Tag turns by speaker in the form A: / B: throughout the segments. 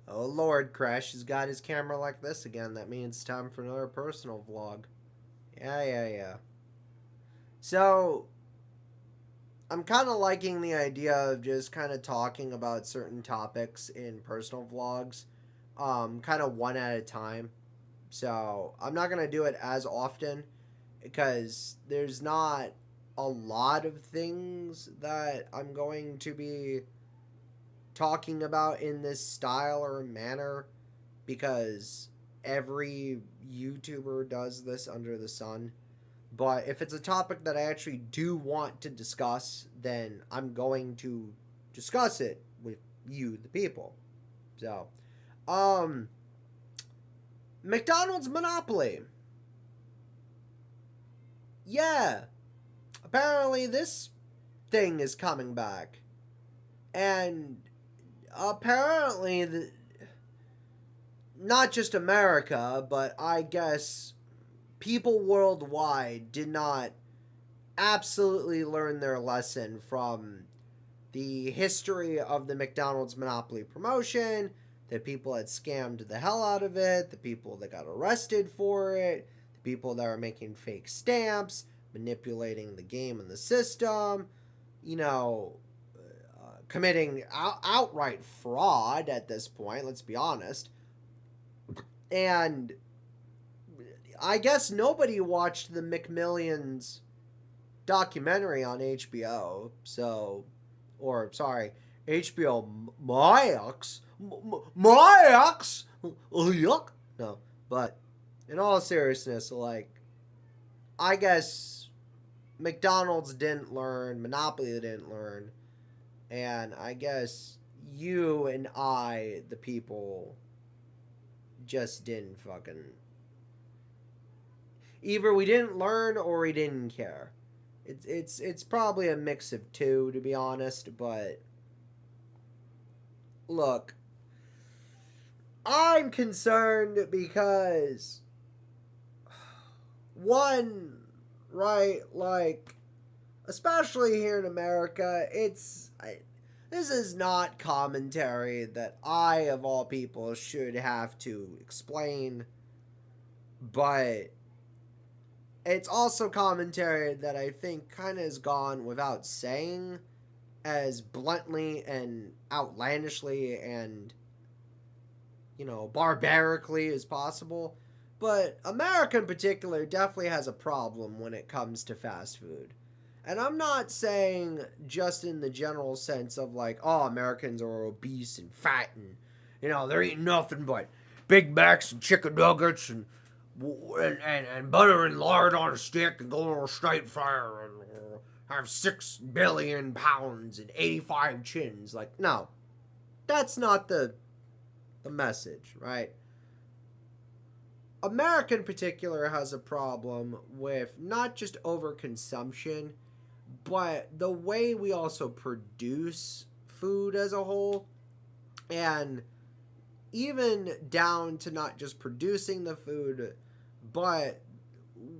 A: Oh Lord, Crash has got his camera like this again. That means it's time for another personal vlog. Yeah. So, I'm kind of liking the idea of just kind of talking about certain topics in personal vlogs, kind of one at a time. So, I'm not going to do it as often because there's not a lot of things that I'm going to be talking about in this style or manner because every YouTuber does this under the sun. But if it's a topic that I actually do want to discuss, then I'm going to discuss it with you, the people. So, um, McDonald's monopoly. Yeah, apparently this thing is coming back. And apparently, not just America, but I guess people worldwide did not absolutely learn their lesson from the history of the McDonald's monopoly promotion. The people that scammed the hell out of it, the people that got arrested for it, the people that are making fake stamps, manipulating the game and the system, you know, committing outright fraud at this point, let's be honest. And I guess nobody watched the McMillions documentary on HBO. So, or sorry, HBO Max, Max. Yuck. No, but in all seriousness, like I guess McDonald's didn't learn, Monopoly didn't learn, and I guess you and I, the people, just didn't fucking. Either we didn't learn or we didn't care. It's probably a mix of two, to be honest. But look, I'm concerned because one, right, like especially here in America, this is not commentary that I, of all people, should have to explain, but it's also commentary that I think kind of has gone without saying as bluntly and outlandishly and, barbarically as possible. But America in particular definitely has a problem when it comes to fast food. And I'm not saying just in the general sense of like, oh, Americans are obese and fat and, they're eating nothing but Big Macs and chicken nuggets and butter and lard on a stick and go on a straight fire and have 6 billion pounds and 85 chins. Like, no, that's not the message, right? America in particular has a problem with not just overconsumption, but the way we also produce food as a whole. And even down to not just producing the food, but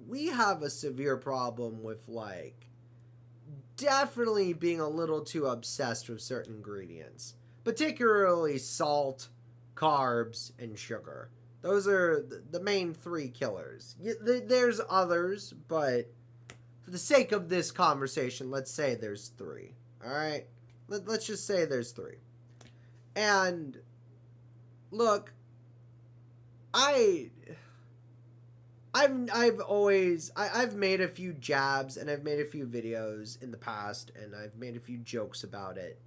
A: we have a severe problem with like definitely being a little too obsessed with certain ingredients, particularly salt, carbs, and sugar. Those are the main three killers. There's others, but for the sake of this conversation, let's say there's three. All right, let's just say there's three. And look, I I've made a few jabs and I've made a few videos in the past and I've made a few jokes about it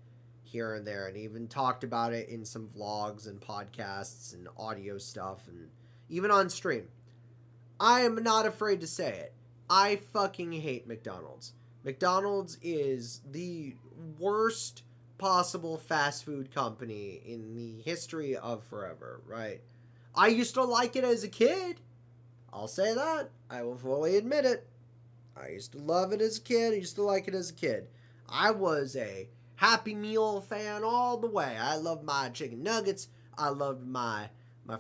A: here and there and even talked about it in some vlogs and podcasts and audio stuff and even on stream. I am not afraid to say it. I fucking hate McDonald's. McDonald's is the worst possible fast food company in the history of forever, right? I used to like it as a kid. I'll say that. I will fully admit it. I used to love it as a kid. I used to like it as a kid. I was a Happy Meal fan all the way. I loved my chicken nuggets. I loved my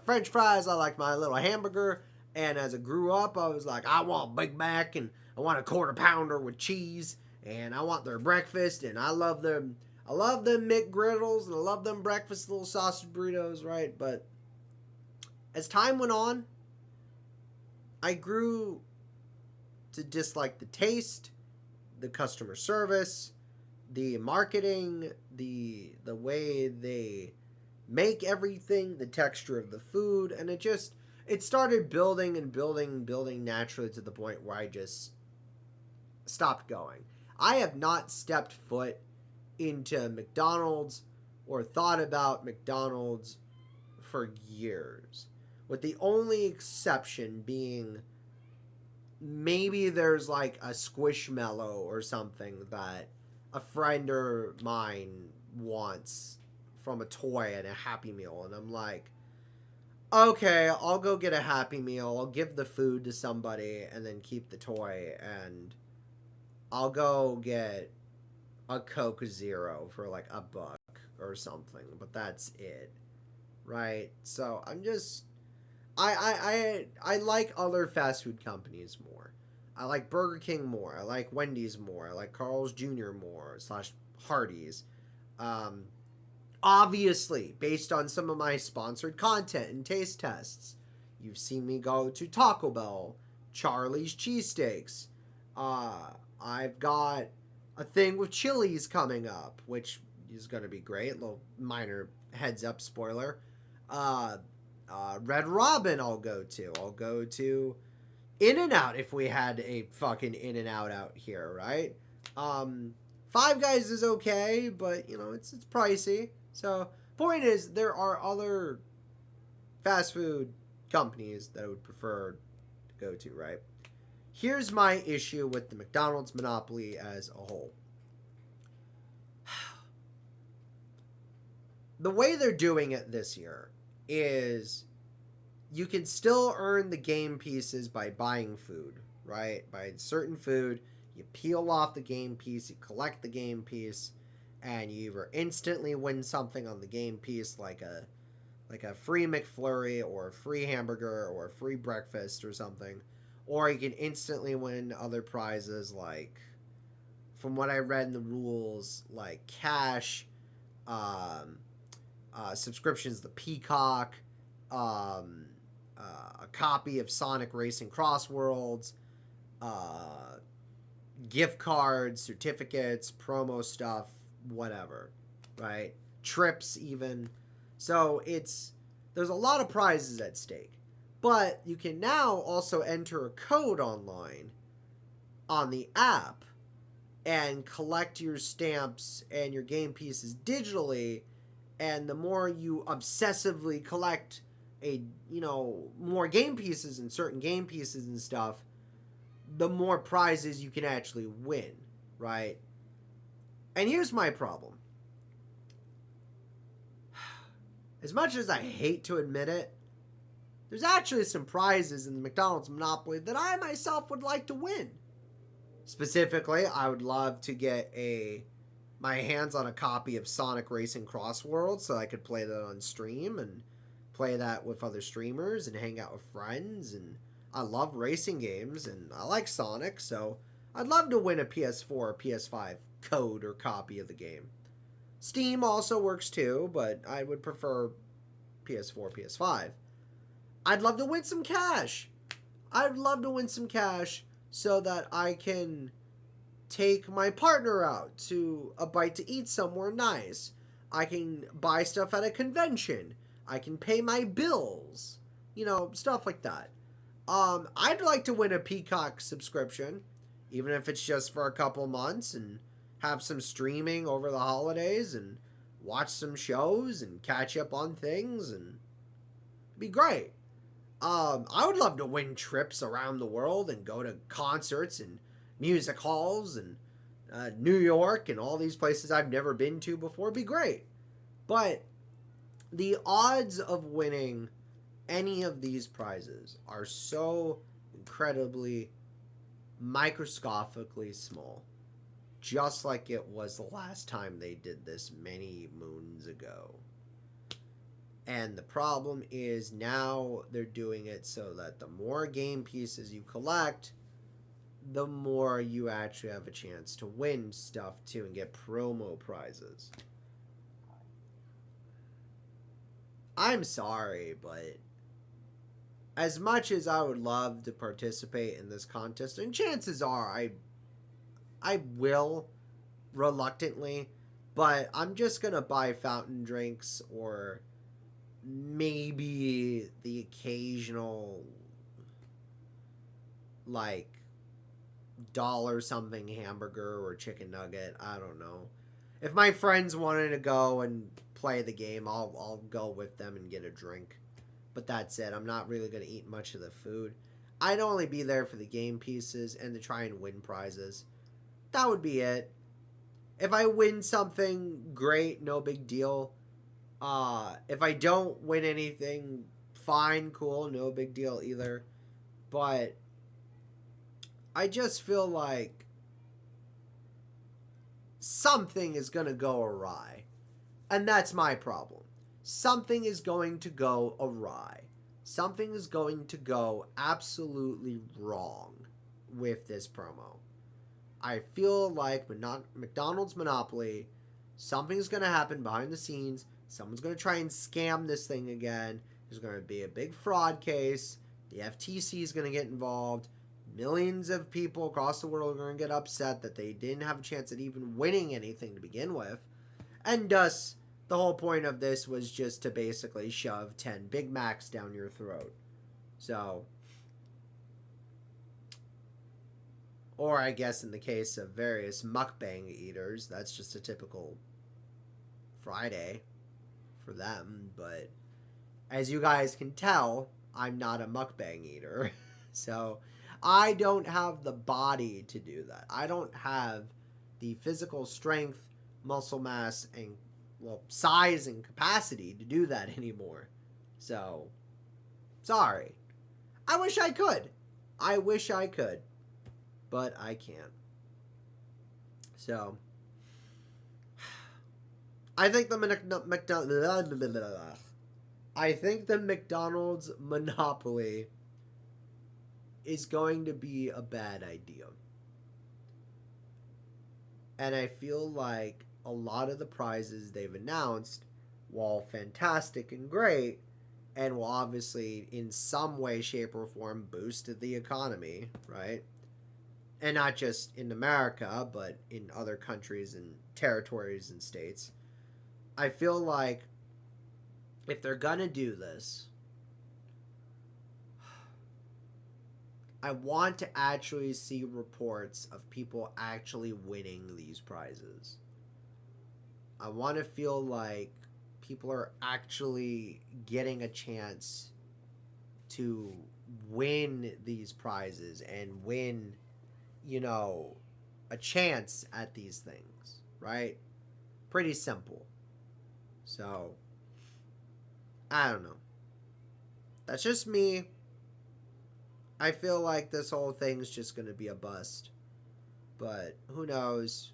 A: french fries. I liked my little hamburger. And as I grew up, I was like, I want Big Mac and I want a quarter pounder with cheese. And I want their breakfast. And I love them. I love them McGriddles and I love them breakfast little sausage burritos, right? But as time went on, I grew to dislike the taste, the customer service, the marketing, the way they make everything, the texture of the food, and it started building and building and building naturally to the point where I just stopped going. I have not stepped foot into McDonald's or thought about McDonald's for years, with the only exception being maybe there's like a Squishmallow or something that a friend or mine wants from a toy and a Happy Meal, and I'm like, okay, I'll go get a Happy Meal, I'll give the food to somebody and then keep the toy, and I'll go get a Coke Zero for like $1 or something, but that's it, right? So I like other fast food companies more. I like Burger King more. I like Wendy's more. I like Carl's Jr. more / Hardee's. Um, Obviously, based on some of my sponsored content and taste tests, you've seen me go to Taco Bell, Charlie's Cheesesteaks. I've got a thing with Chili's coming up, which is going to be great. Little minor heads up spoiler. Uh, Red Robin I'll go to. I'll go to In-N-Out if we had a fucking In-N-Out out here, right? Five Guys is okay, but, it's pricey. So, point is, there are other fast food companies that I would prefer to go to, right? Here's my issue with the McDonald's monopoly as a whole. The way they're doing it this year is you can still earn the game pieces by buying food, right? By certain food, you peel off the game piece, you collect the game piece, and you either instantly win something on the game piece like a free McFlurry or a free hamburger or a free breakfast or something, or you can instantly win other prizes like, from what I read in the rules, like cash, subscriptions to Peacock, a copy of Sonic Racing Cross Worlds, gift cards, certificates, promo stuff, whatever, right? Trips even. So there's a lot of prizes at stake. But you can now also enter a code online on the app and collect your stamps and your game pieces digitally, and the more you obsessively collect more game pieces and certain game pieces and stuff, the more prizes you can actually win, right? And here's my problem. As much as I hate to admit it, there's actually some prizes in the McDonald's Monopoly that I myself would like to win. Specifically, I would love to get my hands on a copy of Sonic Racing Cross Worlds so I could play that on stream and play that with other streamers and hang out with friends. And I love racing games and I like Sonic, so I'd love to win a PS4 or PS5 code or copy of the game. Steam also works too, but I would prefer PS4, PS5. I'd love to win some cash. I'd love to win some cash so that I can take my partner out to a bite to eat somewhere nice. I can buy stuff at a convention. I can pay my bills. Stuff like that. I'd like to win a Peacock subscription, even if it's just for a couple months, and have some streaming over the holidays and watch some shows and catch up on things, and it'd be great. I would love to win trips around the world and go to concerts and music halls and New York and all these places I've never been to before. It'd be great. But the odds of winning any of these prizes are so incredibly microscopically small. Just like it was the last time they did this many moons ago. And the problem is now they're doing it so that the more game pieces you collect, the more you actually have a chance to win stuff too and get promo prizes. I'm sorry, but as much as I would love to participate in this contest, and chances are I will reluctantly, but I'm just gonna buy fountain drinks or maybe the occasional like dollar something hamburger or chicken nugget. I don't know. If my friends wanted to go and play the game, I'll go with them and get a drink. But that's it. I'm not really going to eat much of the food. I'd only be there for the game pieces and to try and win prizes. That would be it. If I win something, great, no big deal. If I don't win anything, fine, cool, no big deal either. But I just feel like something is going to go awry. And that's my problem. Something is going to go awry. Something is going to go absolutely wrong with this promo. I feel like McDonald's Monopoly, something's going to happen behind the scenes. Someone's going to try and scam this thing again. There's going to be a big fraud case. The FTC is going to get involved. Millions of people across the world are going to get upset that they didn't have a chance at even winning anything to begin with. And thus, the whole point of this was just to basically shove 10 Big Macs down your throat. So, or I guess in the case of various mukbang eaters, that's just a typical Friday for them. But as you guys can tell, I'm not a mukbang eater. So, I don't have the body to do that. I don't have the physical strength, muscle mass, and size and capacity to do that anymore. So, sorry. I wish I could. But I can't. So, I think the McDonald's Monopoly is going to be a bad idea. And I feel like a lot of the prizes they've announced, while fantastic and great, and will obviously in some way, shape, or form boost the economy, right? And not just in America, but in other countries and territories and states. I feel like if they're gonna do this, I want to actually see reports of people actually winning these prizes. I want to feel like people are actually getting a chance to win these prizes and win, a chance at these things, right? Pretty simple. So, I don't know. That's just me. I feel like this whole thing's just going to be a bust. But who knows?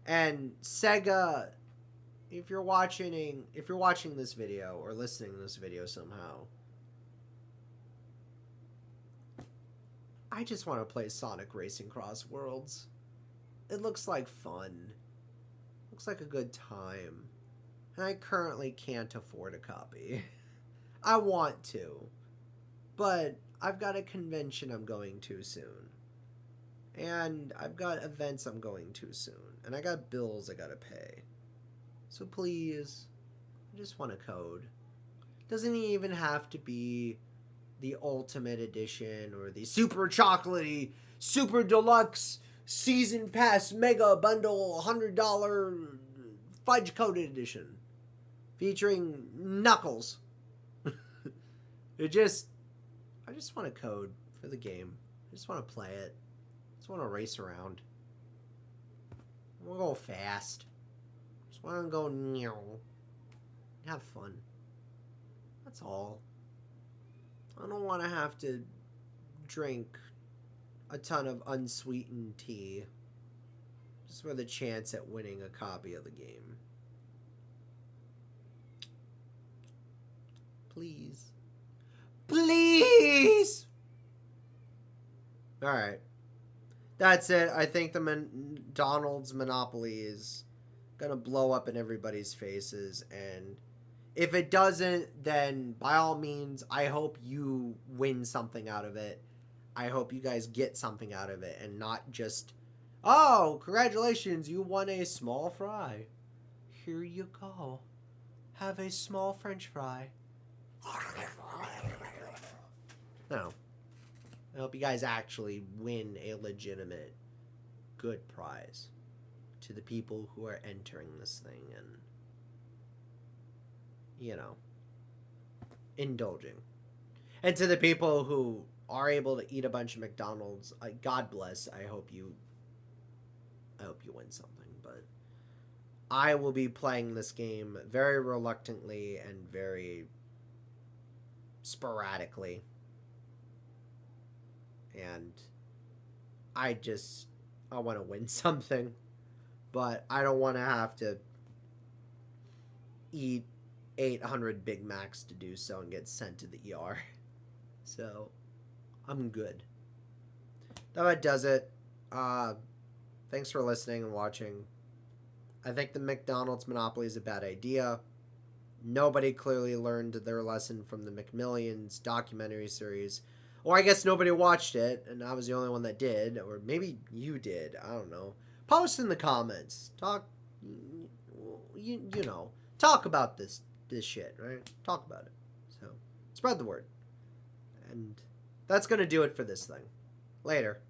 A: And Sega, if you're watching this video or listening to this video somehow, I just want to play Sonic Racing Cross Worlds. It looks like fun. Looks like a good time. And I currently can't afford a copy. I want to. But I've got a convention I'm going to soon. And I've got events I'm going to soon. And I got bills I gotta pay. So please, I just want a code. Doesn't even have to be the Ultimate Edition or the Super Chocolatey, Super Deluxe, Season Pass Mega Bundle $100 Fudge Coated Edition. Featuring Knuckles. I just want a code for the game. I just want to play it. I just want to race around. I want to go fast. I just want to go have fun. That's all. I don't want to have to drink a ton of unsweetened tea just for the chance at winning a copy of the game. Please. Please! Alright. That's it. I think the McDonald's monopoly is gonna blow up in everybody's faces, and if it doesn't, then by all means, I hope you win something out of it. I hope you guys get something out of it, and not just, oh, congratulations, you won a small fry. Here you go. Have a small French fry. No. I hope you guys actually win a legitimate, good prize to the people who are entering this thing and, you know, indulging. And to the people who are able to eat a bunch of McDonald's, God bless. I hope you win something. But I will be playing this game very reluctantly and very sporadically. And I want to win something. But I don't want to have to eat 800 Big Macs to do so and get sent to the ER. So, I'm good. That does it. Thanks for listening and watching. I think the McDonald's monopoly is a bad idea. Nobody clearly learned their lesson from the McMillions documentary series. Or I guess nobody watched it, and I was the only one that did. Or maybe you did. I don't know. Post in the comments. Talk, you know. Talk about this shit, right? Talk about it. So, spread the word. And that's going to do it for this thing. Later.